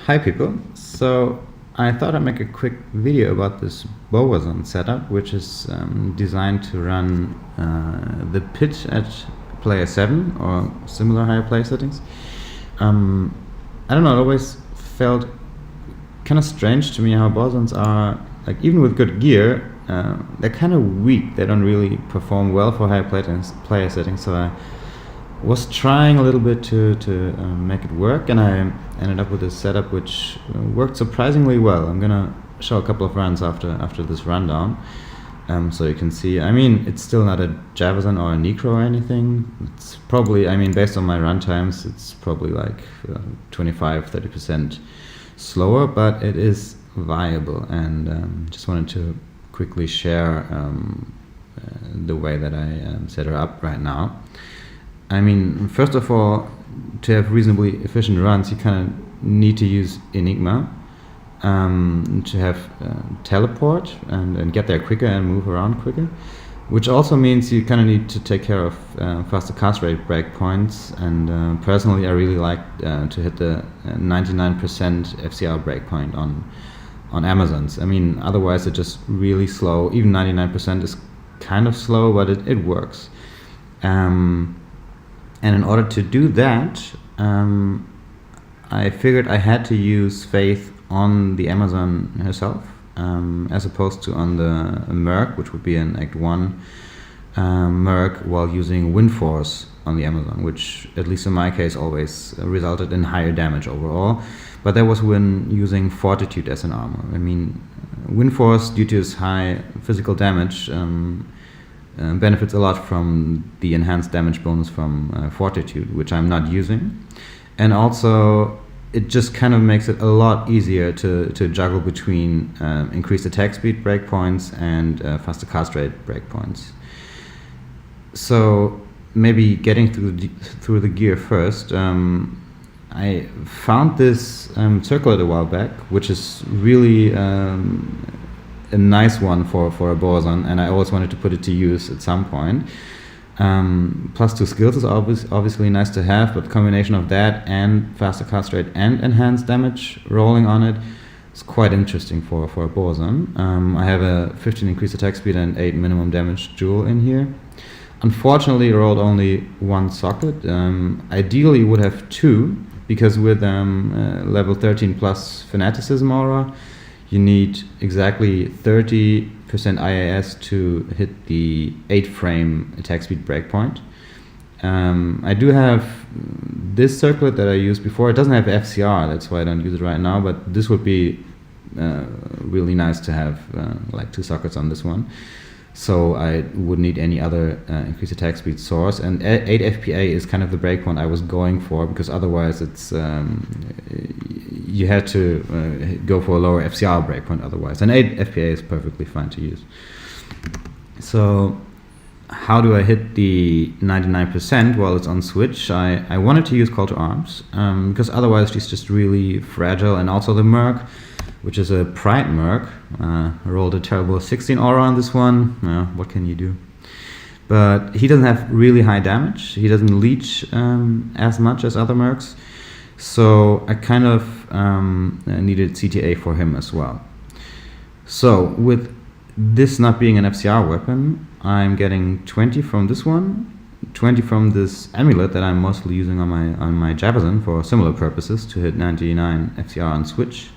Hi people, so I thought I'd make a quick video about this Bowazon setup, which is designed to run the pit at player 7 or similar higher player settings. I don't know, it always felt kind of strange to me how Bowazons are, like even with good gear, they're kind of weak. They don't really perform well for higher player settings, so I was trying a little bit to make it work, and I ended up with this setup which worked surprisingly well. I'm gonna show a couple of runs after this rundown, so you can see. I mean, it's still not a Bowazon or a Necro or anything. It's probably, I mean, based on my run times, it's probably like 25-30% slower, but it is viable, and just wanted to quickly share the way that I set her up right now. I mean, first of all, to have reasonably efficient runs, you kind of need to use Enigma to have teleport and get there quicker and move around quicker, which also means you kind of need to take care of faster cast rate breakpoints. And personally, I really like to hit the 99% FCR breakpoint on Amazons. I mean, otherwise it's just really slow. Even 99% is kind of slow, but it works. And in order to do that, I figured I had to use Faith on the Amazon herself, as opposed to on the Merc, which would be an Act 1 Merc, while using Wind Force on the Amazon, which, at least in my case, always resulted in higher damage overall. But that was when using Fortitude as an armor. I mean, Wind Force, due to its high physical damage, benefits a lot from the enhanced damage bonus from Fortitude, which I'm not using. And also, it just kind of makes it a lot easier to juggle between increased attack speed breakpoints and faster cast rate breakpoints. So maybe getting through the gear first, I found this circlet a while back, which is really a nice one for a Bowazon, and I always wanted to put it to use at some point. Plus 2 skills is obviously nice to have, but the combination of that and faster cast rate and enhanced damage rolling on it is quite interesting for a Bowazon. I have a 15 increased attack speed and 8 minimum damage jewel in here. Unfortunately, I rolled only 1 socket. Ideally would have 2, because with level 13 plus Fanaticism aura, you need exactly 30% IAS to hit the 8 frame attack speed breakpoint. I do have this circlet that I used before. It doesn't have FCR, that's why I don't use it right now, but this would be really nice to have like 2 sockets on this one. So I wouldn't need any other increased attack speed source, and 8 FPA is kind of the breakpoint I was going for, because otherwise it's you had to go for a lower FCR breakpoint otherwise, and 8 FPA is perfectly fine to use. So how do I hit the 99%? Well, it's on switch. I wanted to use Call to Arms, because otherwise she's just really fragile, and also the Merc, which is a Pride Merc. I rolled a terrible 16 aura on this one. What can you do? But he doesn't have really high damage. He doesn't leech as much as other Mercs. So I kind of needed CTA for him as well. So with this not being an FCR weapon, I'm getting 20 from this one, 20 from this amulet that I'm mostly using on my Bowazon for similar purposes to hit 99 FCR on switch.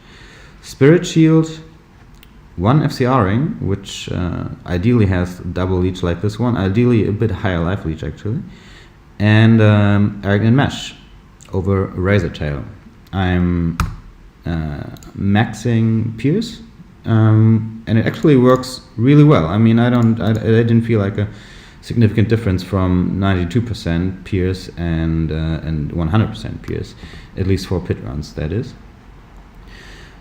Spirit Shield, 1 FCR ring, which ideally has double leech like this one, ideally a bit higher life leech actually, and Arrogant Mesh over Razor Tail. I'm maxing Pierce, and it actually works really well. I mean, I didn't feel like a significant difference from 92% Pierce and 100% Pierce, at least for pit runs, that is.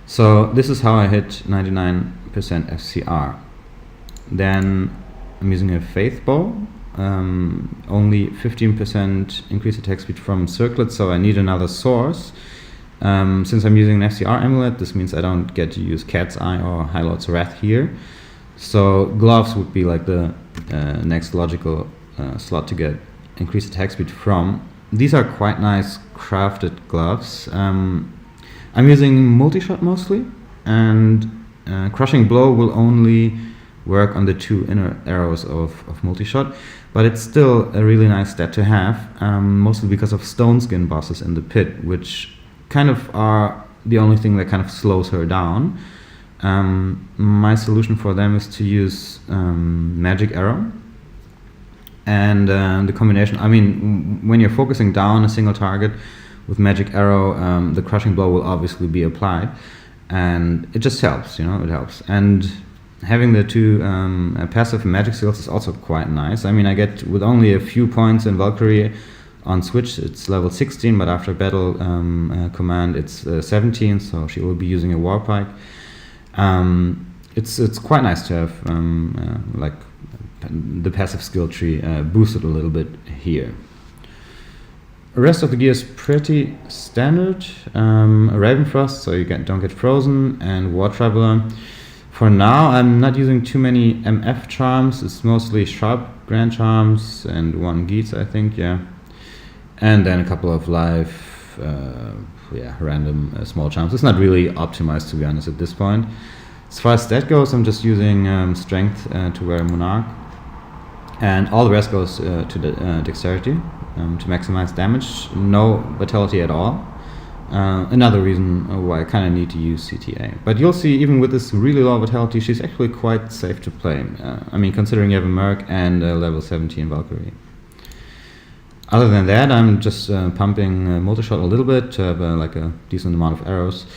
So this is how I hit 99% FCR. Then I'm using a Faith Bow, only 15% increased attack speed from circlet, so I need another source. Since I'm using an FCR amulet, this means I don't get to use Cat's Eye or High Lord's Wrath here. So gloves would be like the next logical slot to get increased attack speed from. These are quite nice crafted gloves. I'm using multi-shot mostly, and crushing blow will only work on the 2 inner arrows of multi-shot, but it's still a really nice stat to have, mostly because of stone skin bosses in the pit, which kind of are the only thing that kind of slows her down. My solution for them is to use magic arrow, and the combination, I mean, when you're focusing down a single target with magic arrow, the crushing blow will obviously be applied, and it just helps, it helps. And having the 2 passive magic skills is also quite nice. I mean, I get, with only a few points in Valkyrie on Switch, it's level 16, but after battle command it's 17, so she will be using a war pike. It's quite nice to have like the passive skill tree boosted a little bit here. The rest of the gear is pretty standard. Ravenfrost, so you don't get frozen, and War Traveler. For now, I'm not using too many MF charms. It's mostly sharp grand charms and 1 Geats, I think, yeah. And then a couple of live, random small charms. It's not really optimized, to be honest, at this point. As far as stat goes, I'm just using strength to wear a Monarch. And all the rest goes to the dexterity to maximize damage. No vitality at all. Another reason why I kind of need to use CTA. But you'll see, even with this really low vitality, she's actually quite safe to play. I mean, considering you have a Merc and a level 17 Valkyrie. Other than that, I'm just pumping multi-shot a little bit to have like a decent amount of arrows.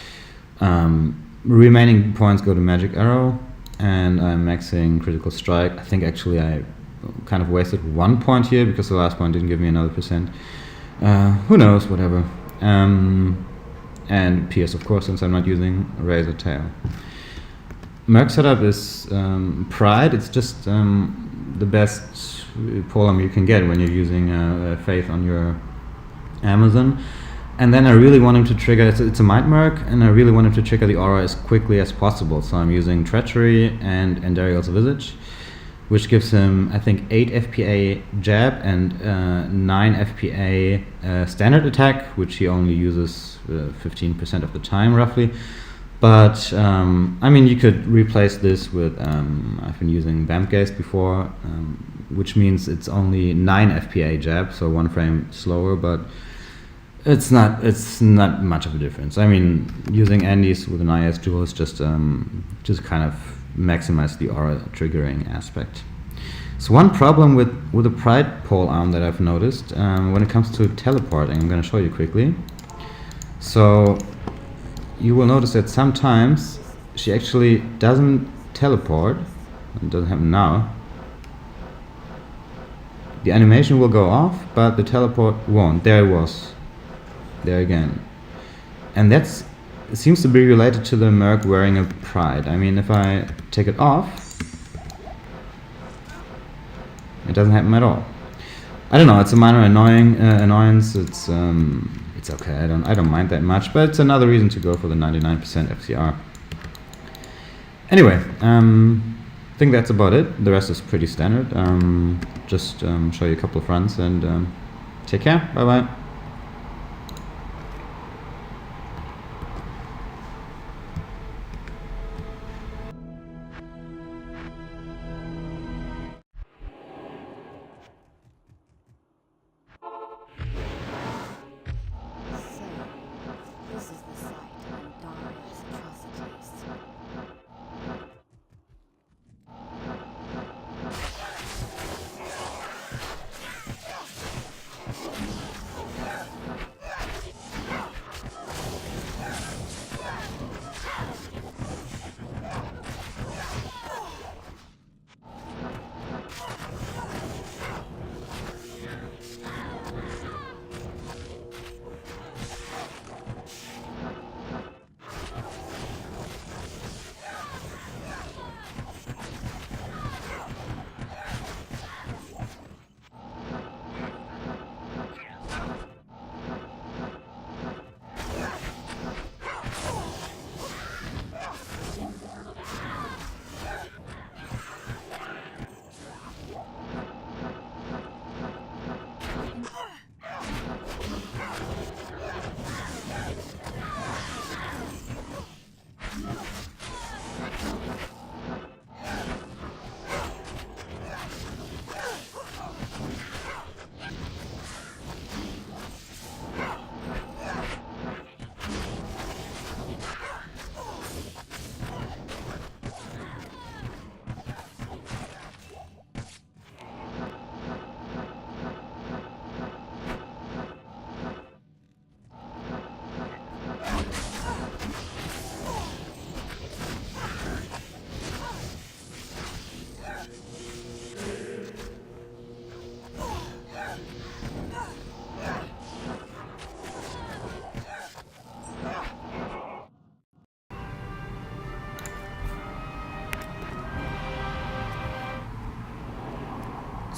Remaining points go to magic arrow, and I'm maxing critical strike. I think actually I kind of wasted 1 point here because the last point didn't give me another percent. Who knows, whatever. And Pierce, of course, since I'm not using Razor Tail. Merc setup is Pride. It's just the best polearm you can get when you're using Faith on your Amazon. And then I really want him to trigger, it's a Might Merc, and I really want him to trigger the aura as quickly as possible. So I'm using Treachery and Endariel's Visage, which gives him, I think, 8 FPA jab and 9 FPA standard attack, which he only uses 15% of the time, roughly. But, I mean, you could replace this with, I've been using Vampgeist before, which means it's only 9 FPA jab, so 1 frame slower, but it's not much of a difference. I mean, using Andes with an IS duel is just kind of maximize the aura triggering aspect. So one problem with the Pride pole arm that I've noticed when it comes to teleporting, I'm going to show you quickly. So you will notice that sometimes she actually doesn't teleport. It doesn't happen now. The animation will go off, but the teleport won't. There it was. There again. And it seems to be related to the Merc wearing a Pride. I mean, if I take it off, it doesn't happen at all. I don't know. It's a minor annoyance. It's okay. I don't mind that much. But it's another reason to go for the 99% FCR. Anyway, I think that's about it. The rest is pretty standard. Just show you a couple of runs and take care. Bye bye.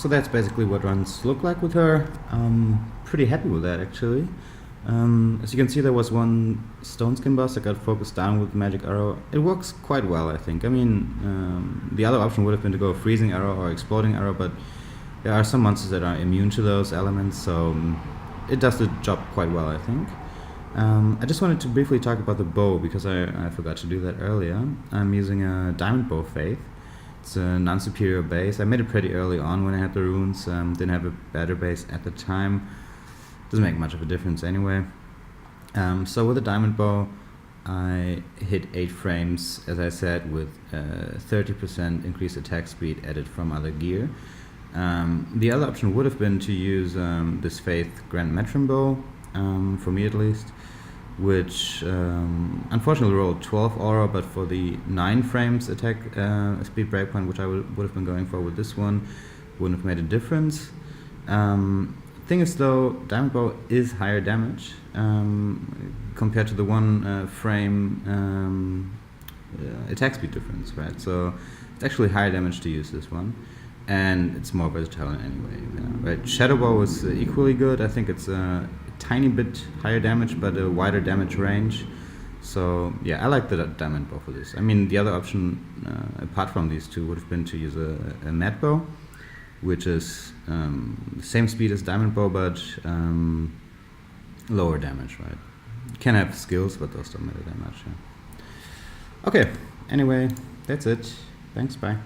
So that's basically what runs look like with her. Pretty happy with that actually. As you can see, there was one stone skin boss that got focused down with magic arrow. It works quite well, I think. I mean, the other option would have been to go freezing arrow or exploding arrow, but there are some monsters that are immune to those elements, so it does the job quite well, I think. I just wanted to briefly talk about the bow because I forgot to do that earlier. I'm using a diamond bow faith. It's a non-superior base. I made it pretty early on when I had the runes. Didn't have a better base at the time. Doesn't make much of a difference anyway. So with a diamond bow, I hit 8 frames, as I said, with 30% increased attack speed added from other gear. The other option would have been to use this Faith Grand Metron bow, for me at least, which unfortunately rolled 12 aura, but for the 9 frames attack speed breakpoint, which I would have been going for with this one, wouldn't have made a difference. Thing is though, diamond bow is higher damage compared to the 1 frame attack speed difference, right? So it's actually higher damage to use this one, and it's more versatile anyway. Right? Shadow bow is equally good. I think it's a tiny bit higher damage, but a wider damage range. So yeah, I like the diamond bow for this. I mean, the other option apart from these two would have been to use a mad bow, which is the same speed as diamond bow, but lower damage, right? Can have skills, but those don't matter that much. Yeah. Okay, anyway, that's it. Thanks, bye.